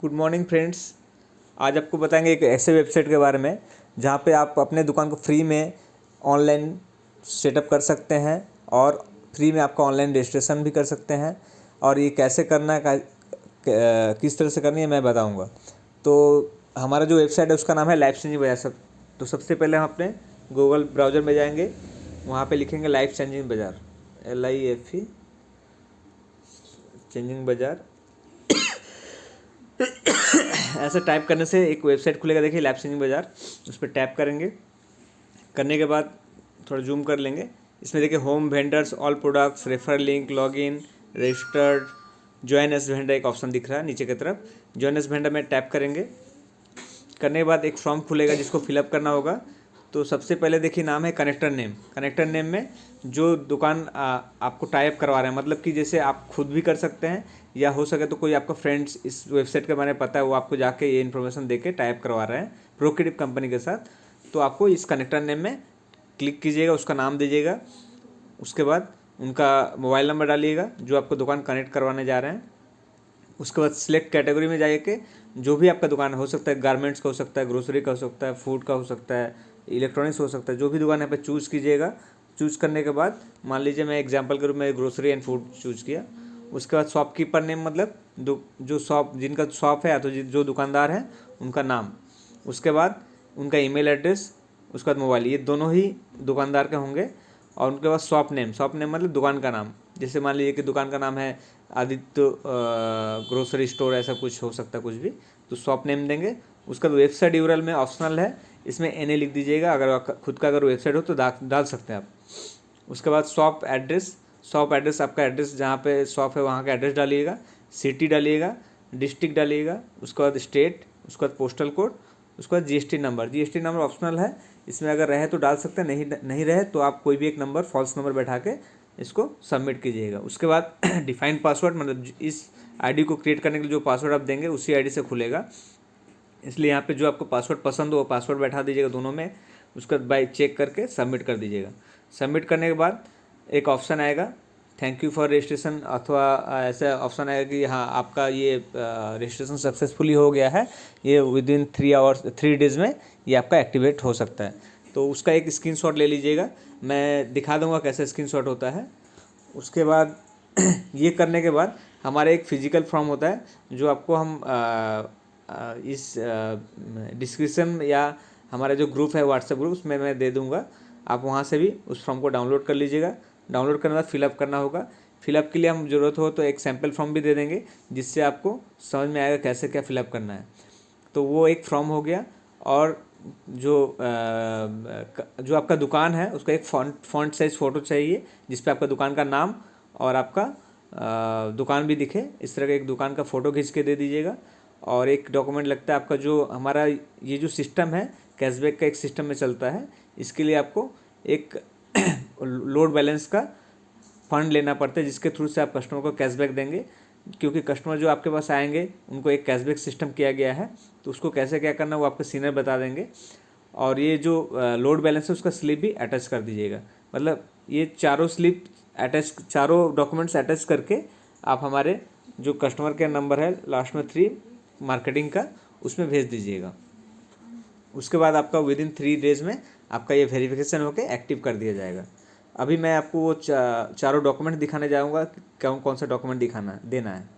Good morning friends. आज आपको बताएंगे एक ऐसे वेबसाइट के बारे में जहाँ पे आप अपने दुकान को फ्री में ऑनलाइन सेटअप कर सकते हैं और फ्री में आपका ऑनलाइन रजिस्ट्रेशन भी कर सकते हैं। और ये कैसे करना है, किस तरह से करनी है, मैं बताऊंगा। तो हमारा जो वेबसाइट है उसका नाम है लाइफ चेंजिंग बाज़ार। तो सबसे पहले हम अपने गूगल ब्राउज़र में जाएंगे, वहाँ पे लिखेंगे लाइफ चेंजिंग बाज़ार, LIFE चेंजिंग बाज़ार। ऐसे टाइप करने से एक वेबसाइट खुलेगा, देखिए लाइफ चेंजिंग बाज़ार। उस पर टैप करेंगे, करने के बाद थोड़ा जूम कर लेंगे। इसमें देखिए home vendors, all products, refer link, login, registered, join S vendor एक ऑप्शन दिख रहा है नीचे की तरफ। जॉइन एस वेंडर में टैप करेंगे, करने के बाद एक फॉर्म खुलेगा जिसको फिलअप करना होगा। तो सबसे पहले देखिए नाम है कनेक्टर नेम। कनेक्टर नेम में जो दुकान आपको टाइप करवा रहे हैं, मतलब कि जैसे आप खुद भी कर सकते हैं या हो सके तो कोई आपका फ्रेंड्स इस वेबसाइट के बारे में पता है, वो आपको जाके ये इन्फॉर्मेशन दे के टाइप करवा रहे हैं प्रोक्रेटिव कंपनी के साथ। तो आपको इस कनेक्टर नेम में क्लिक कीजिएगा, उसका नाम दीजिएगा, उसके बाद उनका मोबाइल नंबर डालिएगा जो आपको दुकान कनेक्ट करवाने जा रहे हैं। उसके बाद सिलेक्ट कैटेगरी में जाके जो भी आपका दुकान हो सकता है, गारमेंट्स का हो सकता है, ग्रोसरी का हो सकता है, फूड का हो सकता है, इलेक्ट्रॉनिक्स हो सकता है, जो भी दुकान यहाँ पे चूज़ कीजिएगा। चूज़ करने के बाद मान लीजिए मैं एग्जांपल के रूप में ग्रोसरी एंड फूड चूज़ किया। उसके बाद शॉपकीपर नेम, मतलब जो शॉप जिनका शॉप है या तो जो दुकानदार है उनका नाम। उसके बाद उनका ईमेल एड्रेस, उसके बाद मोबाइल, ये दोनों ही दुकानदार के होंगे। और उनके बाद शॉप नेम मतलब दुकान का नाम। जैसे मान लीजिए कि दुकान का नाम है आदित्य ग्रोसरी स्टोर, ऐसा कुछ हो सकता है कुछ भी, तो शॉप नेम देंगे। उसका वेबसाइट यूआरएल में ऑप्शनल है, इसमें NA लिख दीजिएगा। अगर खुद का अगर वेबसाइट हो तो डाल सकते हैं आप। उसके बाद शॉप एड्रेस आपका एड्रेस जहाँ पे शॉप है वहाँ का एड्रेस डालिएगा, सिटी डालिएगा, डिस्ट्रिक्ट डालिएगा, उसके बाद स्टेट, उसके बाद पोस्टल कोड, उसके बाद GST नंबर ऑप्शनल है, इसमें अगर रहे तो डाल सकते हैं, नहीं रहे तो आप कोई भी एक नंबर, फॉल्स नंबर बैठा के इसको सबमिट कीजिएगा। उसके बाद डिफाइंड पासवर्ड, मतलब इस आईडी को क्रिएट करने के लिए जो पासवर्ड आप देंगे उसी आईडी से खुलेगा, इसलिए यहाँ पे जो आपको पासवर्ड पसंद हो वो पासवर्ड बैठा दीजिएगा दोनों में। उसके बाद बाई चेक करके सबमिट कर दीजिएगा। सबमिट करने के बाद एक ऑप्शन आएगा थैंक यू फॉर रजिस्ट्रेशन, अथवा ऐसा ऑप्शन आएगा कि हाँ आपका ये रजिस्ट्रेशन सक्सेसफुली हो गया है, ये विदिन 3 डेज़ में ये आपका एक्टिवेट हो सकता है। तो उसका एक स्क्रीनशॉट ले लीजिएगा, मैं दिखा दूंगा कैसे स्क्रीनशॉट होता है। उसके बाद ये करने के बाद हमारा एक फिजिकल फॉर्म होता है जो आपको हम इस डिस्क्रिप्शन या हमारा जो ग्रुप है व्हाट्सएप ग्रुप, उसमें मैं दे दूंगा। आप वहाँ से भी उस फॉर्म को डाउनलोड कर लीजिएगा। डाउनलोड करने के बाद फिलअप करना होगा। फिलअप के लिए हम ज़रूरत हो तो एक सैम्पल फॉर्म भी दे देंगे जिससे आपको समझ में आएगा कैसे क्या फिलअप करना है। तो वो एक फॉर्म हो गया। और जो आपका दुकान है उसका एक फॉन्ट साइज फ़ोटो चाहिए जिस पे आपका दुकान का नाम और आपका दुकान भी दिखे, इस तरह का एक दुकान का फ़ोटो खींच के दे दीजिएगा। और एक डॉक्यूमेंट लगता है आपका, जो हमारा ये जो सिस्टम है कैशबैक का एक सिस्टम में चलता है, इसके लिए आपको एक लोड बैलेंस का फंड लेना पड़ता है जिसके थ्रू से आप कस्टमर को कैशबैक देंगे। क्योंकि कस्टमर जो आपके पास आएंगे उनको एक कैशबैक सिस्टम किया गया है, तो उसको कैसे क्या करना है वो आपके सीनियर बता देंगे। और ये जो लोड बैलेंस है उसका स्लिप भी अटैच कर दीजिएगा। मतलब ये चारों डॉक्यूमेंट्स अटैच करके आप हमारे जो कस्टमर केयर नंबर है लास्ट में 3 मार्केटिंग का, उसमें भेज दीजिएगा। उसके बाद आपका विदिन 3 डेज़ में आपका ये वेरिफिकेशन होकर एक्टिव कर दिया जाएगा। अभी मैं आपको वो चारों डॉक्यूमेंट दिखाने जाऊँगा, कौन कौन सा डॉक्यूमेंट देना है।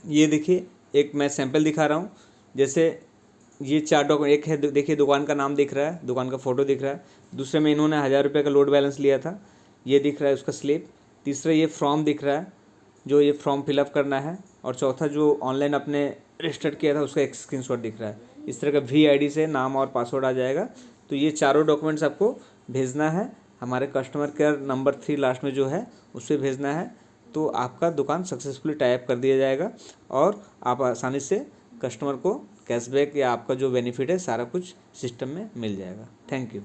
ये देखिए एक मैं सैंपल दिखा रहा हूँ। जैसे ये 4 डॉक्यूमेंट, एक है देखिए दुकान का नाम दिख रहा है, दुकान का फ़ोटो दिख रहा है। दूसरे में इन्होंने 1000 रुपये का लोड बैलेंस लिया था, ये दिख रहा है उसका स्लिप। तीसरा ये फॉर्म दिख रहा है जो ये फॉर्म फिलअप करना है। और चौथा जो ऑनलाइन अपने रजिस्टर किया था उसका एक स्क्रीनशॉट दिख रहा है। इस तरह का VID से नाम और पासवर्ड आ जाएगा। तो ये चारों डॉक्यूमेंट्स आपको भेजना है, हमारे कस्टमर केयर नंबर 3 लास्ट में जो है उस पर भेजना है। तो आपका दुकान सक्सेसफुली टाइप कर दिया जाएगा और आप आसानी से कस्टमर को कैशबैक या आपका जो बेनिफिट है सारा कुछ सिस्टम में मिल जाएगा। Thank you.